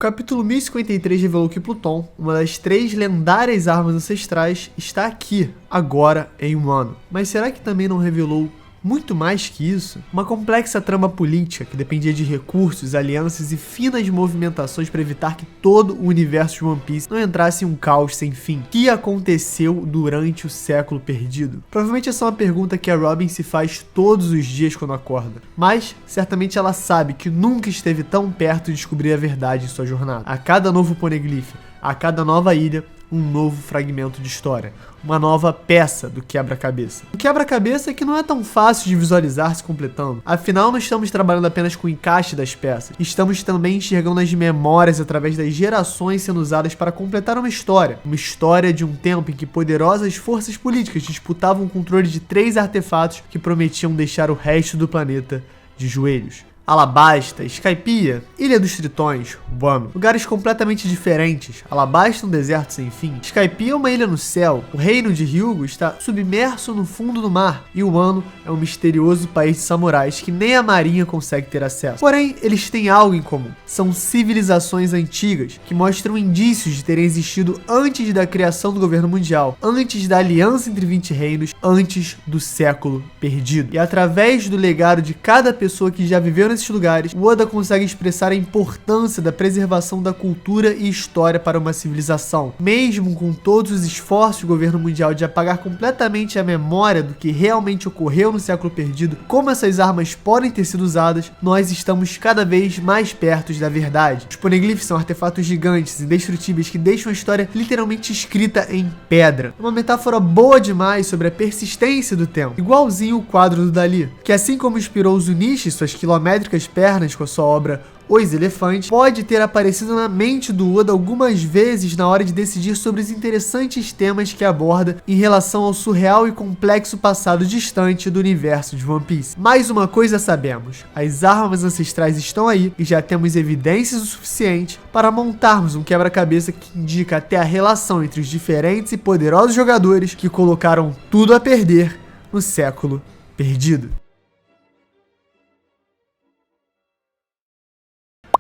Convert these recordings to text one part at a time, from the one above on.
O capítulo 1053 revelou que Pluton, uma das 3 lendárias armas ancestrais, está aqui, agora, em um ano. Mas será que também não revelou muito mais que isso? Uma complexa trama política que dependia de recursos, alianças e finas movimentações para evitar que todo o universo de One Piece não entrasse em um caos sem fim. O que aconteceu durante o século perdido? Provavelmente essa é uma pergunta que a Robin se faz todos os dias quando acorda. Mas, certamente ela sabe que nunca esteve tão perto de descobrir a verdade em sua jornada. A cada novo poneglyph, a cada nova ilha, um novo fragmento de história, uma nova peça do quebra-cabeça. O quebra-cabeça que não é tão fácil de visualizar se completando. Afinal, não estamos trabalhando apenas com o encaixe das peças, estamos também enxergando as memórias através das gerações sendo usadas para completar uma história de um tempo em que poderosas forças políticas disputavam o controle de 3 artefatos que prometiam deixar o resto do planeta de joelhos. Alabasta, Skypiea, Ilha dos Tritões, Wano. Lugares completamente diferentes. Alabasta um deserto sem fim. Skypiea é uma ilha no céu. O reino de Hyuga está submerso no fundo do mar. E Wano é um misterioso país de samurais que nem a marinha consegue ter acesso. Porém, eles têm algo em comum. São civilizações antigas que mostram indícios de terem existido antes da criação do governo mundial, antes da aliança entre 20 reinos, antes do século perdido. E através do legado de cada pessoa que já viveu nesses lugares, o Oda consegue expressar a importância da preservação da cultura e história para uma civilização. Mesmo com todos os esforços do governo mundial de apagar completamente a memória do que realmente ocorreu no século perdido, como essas armas podem ter sido usadas, nós estamos cada vez mais perto da verdade. Os poneglyphs são artefatos gigantes, indestrutíveis, que deixam a história literalmente escrita em pedra. Uma metáfora boa demais sobre a persistência do tempo, igualzinho o quadro do Dali, que assim como inspirou Zunichi e suas quilométricas pernas com a sua obra Os Elefantes, pode ter aparecido na mente do Oda algumas vezes na hora de decidir sobre os interessantes temas que aborda em relação ao surreal e complexo passado distante do universo de One Piece. Mais uma coisa sabemos, as armas ancestrais estão aí e já temos evidências o suficiente para montarmos um quebra-cabeça que indica até a relação entre os diferentes e poderosos jogadores que colocaram tudo a perder no século perdido.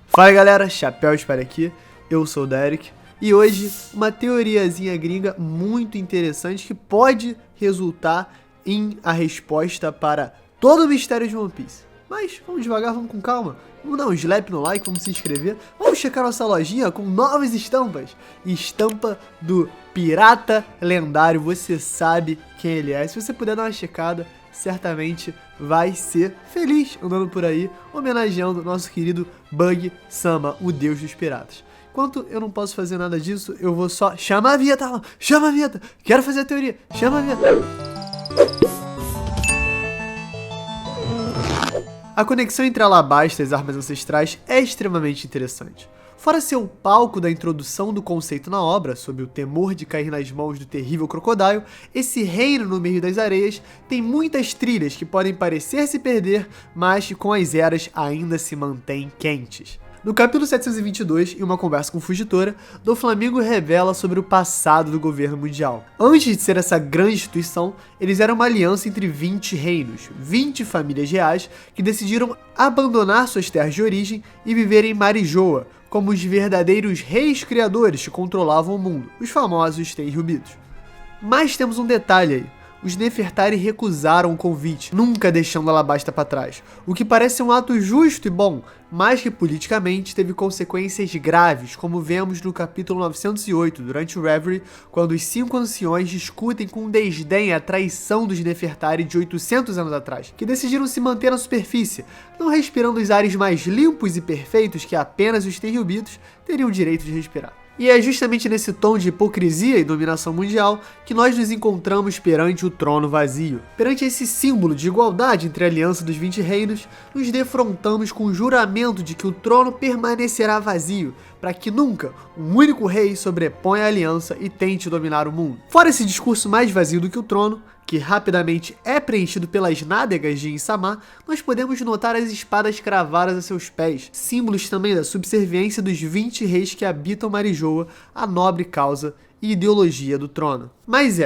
Fala galera, Chapéu Espalha aqui, eu sou o Derek e hoje uma teoriazinha gringa muito interessante que pode resultar em a resposta para todo o mistério de One Piece. Mas vamos devagar, vamos com calma, vamos dar um slap no like, vamos se inscrever, vamos checar nossa lojinha com novas estampas. Estampa do Pirata Lendário, você sabe quem ele é, se você puder dar uma checada, certamente vai ser feliz andando por aí, homenageando nosso querido Bug Sama, o deus dos piratas. Enquanto eu não posso fazer nada disso, eu vou só... Chama a vinheta, Alan! Chama a vinheta! Quero fazer a teoria! Chama a vinheta! A conexão entre Alabasta e as armas ancestrais é extremamente interessante. Fora ser o palco da introdução do conceito na obra, sob o temor de cair nas mãos do terrível Crocodile, esse reino no meio das areias tem muitas trilhas que podem parecer se perder, mas que com as eras ainda se mantêm quentes. No capítulo 722, em uma conversa com Fugitora, Doflamingo revela sobre o passado do governo mundial. Antes de ser essa grande instituição, eles eram uma aliança entre 20 reinos, 20 famílias reais que decidiram abandonar suas terras de origem e viver em Marijoa, como os verdadeiros reis criadores que controlavam o mundo, os famosos Tenryubitos. Mas temos um detalhe aí. Os Nefertari recusaram o convite, nunca deixando Alabasta para trás, o que parece um ato justo e bom, mas que politicamente teve consequências graves, como vemos no capítulo 908, durante o Reverie, quando os 5 anciões discutem com desdém a traição dos Nefertari de 800 anos atrás, que decidiram se manter na superfície, não respirando os ares mais limpos e perfeitos que apenas os Tenryubitos teriam o direito de respirar. E é justamente nesse tom de hipocrisia e dominação mundial que nós nos encontramos perante o trono vazio. Perante esse símbolo de igualdade entre a aliança dos 20 reinos, nos defrontamos com o juramento de que o trono permanecerá vazio, para que nunca um único rei sobreponha a aliança e tente dominar o mundo. Fora esse discurso mais vazio do que o trono, que rapidamente é preenchido pelas nádegas de Insama, nós podemos notar as espadas cravadas a seus pés, símbolos também da subserviência dos 20 reis que habitam Marijoa, a nobre causa e ideologia do trono. Mas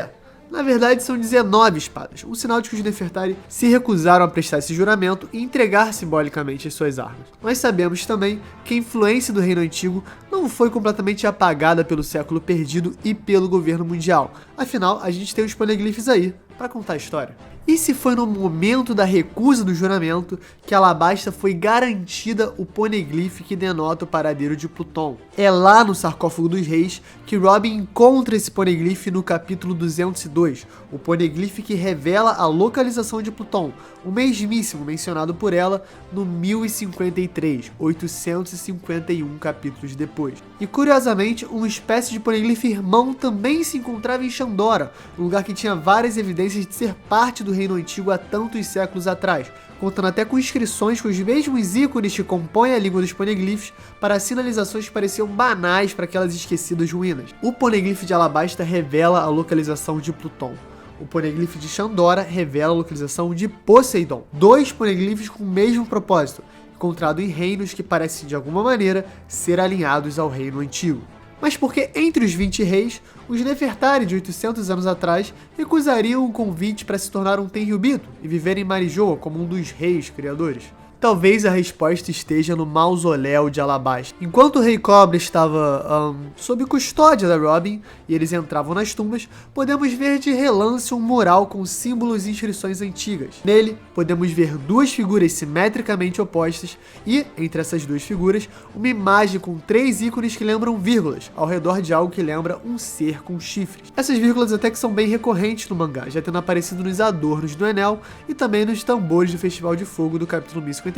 Na verdade, são 19 espadas, um sinal de que os Nefertari se recusaram a prestar esse juramento e entregar simbolicamente as suas armas. Mas sabemos também que a influência do Reino Antigo não foi completamente apagada pelo século perdido e pelo governo mundial. Afinal, a gente tem os poneglyphs aí para contar a história. E se foi no momento da recusa do juramento que Alabasta foi garantida o poneglyph que denota o paradeiro de Pluton? É lá no sarcófago dos reis que Robin encontra esse poneglyph no capítulo 202, o poneglyph que revela a localização de Pluton, o mesmíssimo mencionado por ela no 1053, 851 capítulos depois. E curiosamente, uma espécie de poneglyph irmão também se encontrava em Xandora, um lugar que tinha várias evidências de ser parte do Reino Antigo há tantos séculos atrás, contando até com inscrições com os mesmos ícones que compõem a língua dos poneglyphs para sinalizações que pareciam banais para aquelas esquecidas ruínas. O poneglyph de Alabasta revela a localização de Pluton. O poneglyph de Xandora revela a localização de Poseidon. Dois poneglyphs com o mesmo propósito, encontrado em reinos que parecem de alguma maneira ser alinhados ao Reino Antigo. Mas porque entre os 20 reis, os Nefertari de 800 anos atrás recusariam o convite para se tornar um Tenryubito e viver em Marijoa como um dos reis criadores? Talvez a resposta esteja no mausoléu de Alabasta. Enquanto o Rei Cobra estava sob custódia da Robin e eles entravam nas tumbas, podemos ver de relance um mural com símbolos e inscrições antigas. Nele, podemos ver duas figuras simetricamente opostas e, entre essas duas figuras, uma imagem com 3 ícones que lembram vírgulas, ao redor de algo que lembra um ser com chifres. Essas vírgulas até que são bem recorrentes no mangá, já tendo aparecido nos adornos do Enel e também nos tambores do Festival de Fogo do capítulo 1053,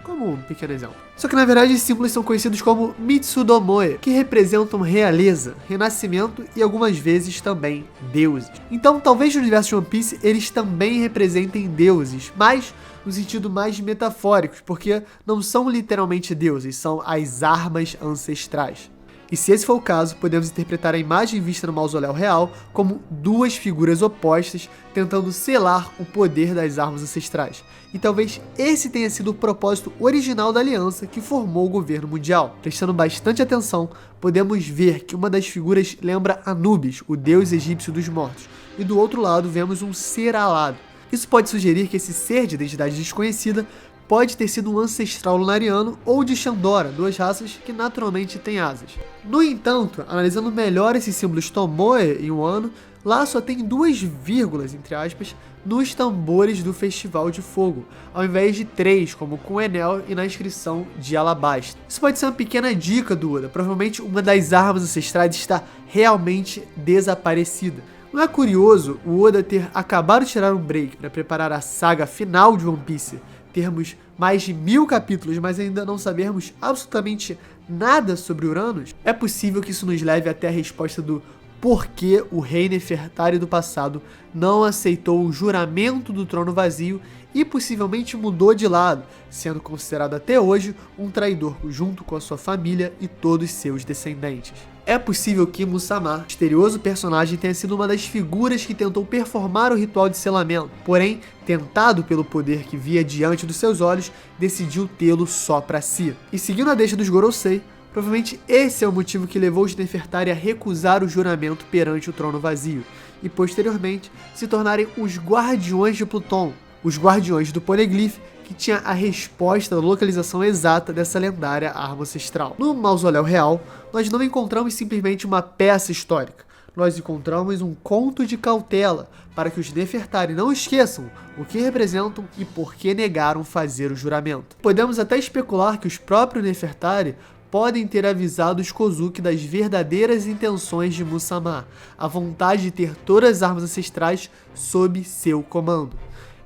como um pequeno exemplo. Só que na verdade esses símbolos são conhecidos como Mitsudomoe, que representam realeza, renascimento e algumas vezes também deuses. Então talvez no universo de One Piece eles também representem deuses, mas no sentido mais metafórico, porque não são literalmente deuses, são as armas ancestrais. E se esse for o caso, podemos interpretar a imagem vista no mausoléu real como duas figuras opostas tentando selar o poder das armas ancestrais. E talvez esse tenha sido o propósito original da aliança que formou o governo mundial. Prestando bastante atenção, podemos ver que uma das figuras lembra Anubis, o deus egípcio dos mortos, e do outro lado vemos um ser alado. Isso pode sugerir que esse ser de identidade desconhecida pode ter sido um ancestral lunariano ou de Xandora, duas raças que naturalmente têm asas. No entanto, analisando melhor esses símbolos Tomoe em Wano, lá só tem 2 vírgulas, entre aspas, nos tambores do Festival de Fogo, ao invés de 3, como com Enel e na inscrição de Alabasta. Isso pode ser uma pequena dica do Oda, provavelmente uma das armas ancestrais está realmente desaparecida. Não é curioso o Oda ter acabado de tirar um break para preparar a saga final de One Piece, termos mais de 1000 capítulos, mas ainda não sabermos absolutamente nada sobre Uranus? É possível que isso nos leve até a resposta do porquê o rei Nefertari do passado não aceitou o juramento do trono vazio e possivelmente mudou de lado, sendo considerado até hoje um traidor junto com a sua família e todos seus descendentes. É possível que Musama, misterioso personagem, tenha sido uma das figuras que tentou performar o ritual de selamento, porém, tentado pelo poder que via diante dos seus olhos, decidiu tê-lo só para si. E seguindo a deixa dos Gorosei, provavelmente esse é o motivo que levou os Nefertari a recusar o juramento perante o trono vazio, e posteriormente se tornarem os Guardiões de Pluton, os Guardiões do Poneglyph, que tinha a resposta da localização exata dessa lendária arma ancestral. No mausoléu real, nós não encontramos simplesmente uma peça histórica, nós encontramos um conto de cautela para que os Nefertari não esqueçam o que representam e por que negaram fazer o juramento. Podemos até especular que os próprios Nefertari podem ter avisado os Kozuki das verdadeiras intenções de Musama, a vontade de ter todas as armas ancestrais sob seu comando.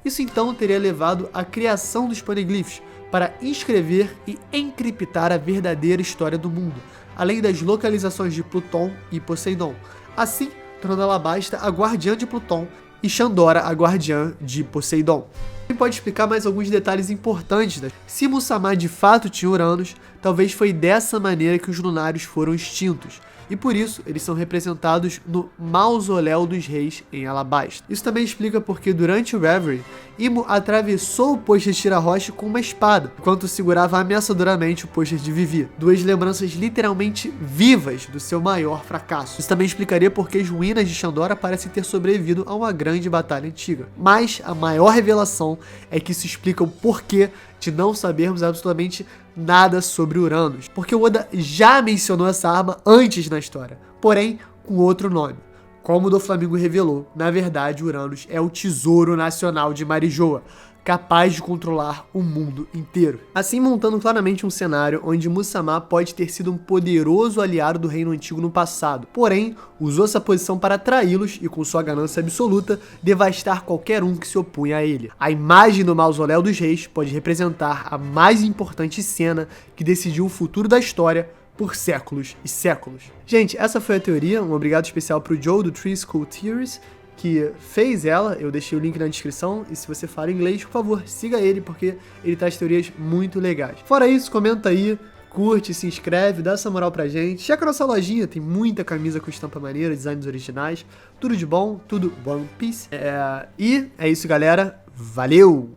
Isso então teria levado à criação dos poneglyphs, para inscrever e encriptar a verdadeira história do mundo, além das localizações de Pluton e Poseidon, assim tornando Alabasta a guardiã de Pluton e Xandora a guardiã de Poseidon. Pode explicar mais alguns detalhes importantes. Se Mustafá de fato tinha Uranus, talvez foi dessa maneira que os lunários foram extintos, e por isso eles são representados no Mausoléu dos Reis em Alabasta. Isso também explica porque durante o Reverie, Imo atravessou o pôster de Tira-Roche com uma espada, enquanto segurava ameaçadoramente o pôster de Vivi, duas lembranças literalmente vivas do seu maior fracasso. Isso também explicaria porque as ruínas de Shandora parecem ter sobrevivido a uma grande batalha antiga. Mas a maior revelação é que isso explica o porquê de não sabermos absolutamente nada sobre Uranus, porque o Oda já mencionou essa arma antes na história, porém com outro nome. Como o Doflamingo revelou, na verdade Uranus é o tesouro nacional de Marijoa, capaz de controlar o mundo inteiro. Assim, montando claramente um cenário onde Mustafá pode ter sido um poderoso aliado do Reino Antigo no passado, porém, usou essa posição para traí-los e, com sua ganância absoluta, devastar qualquer um que se opunha a ele. A imagem do Mausoléu dos Reis pode representar a mais importante cena que decidiu o futuro da história por séculos e séculos. Gente, essa foi a teoria. Um obrigado especial pro Joe, do Tree School Theories, que fez ela. Eu deixei o link na descrição, e se você fala inglês, por favor, siga ele, porque ele traz teorias muito legais. Fora isso, comenta aí, curte, se inscreve, dá essa moral pra gente. Checa a nossa lojinha, tem muita camisa com estampa maneira, designs originais, tudo de bom, tudo One Piece. E é isso, galera. Valeu!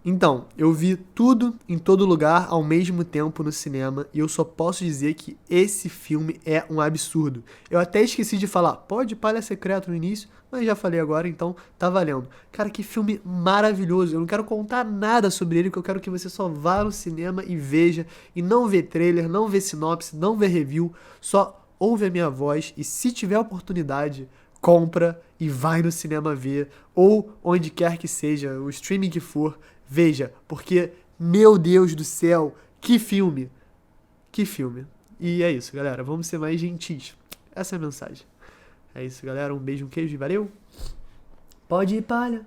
Então, eu vi tudo em todo lugar ao mesmo tempo no cinema e eu só posso dizer que esse filme é um absurdo. Eu até esqueci de falar, pode palha secreto no início, mas já falei agora, então tá valendo. Cara, que filme maravilhoso. Eu não quero contar nada sobre ele, porque eu quero que você só vá no cinema e veja, e não vê trailer, não vê sinopse, não vê review, só ouve a minha voz e se tiver oportunidade, compra e vai no cinema ver, ou onde quer que seja, o streaming que for, veja, porque, meu Deus do céu, que filme! Que filme. E é isso, galera. Vamos ser mais gentis. Essa é a mensagem. É isso, galera. Um beijo, um queijo e valeu! Pode ir, palha!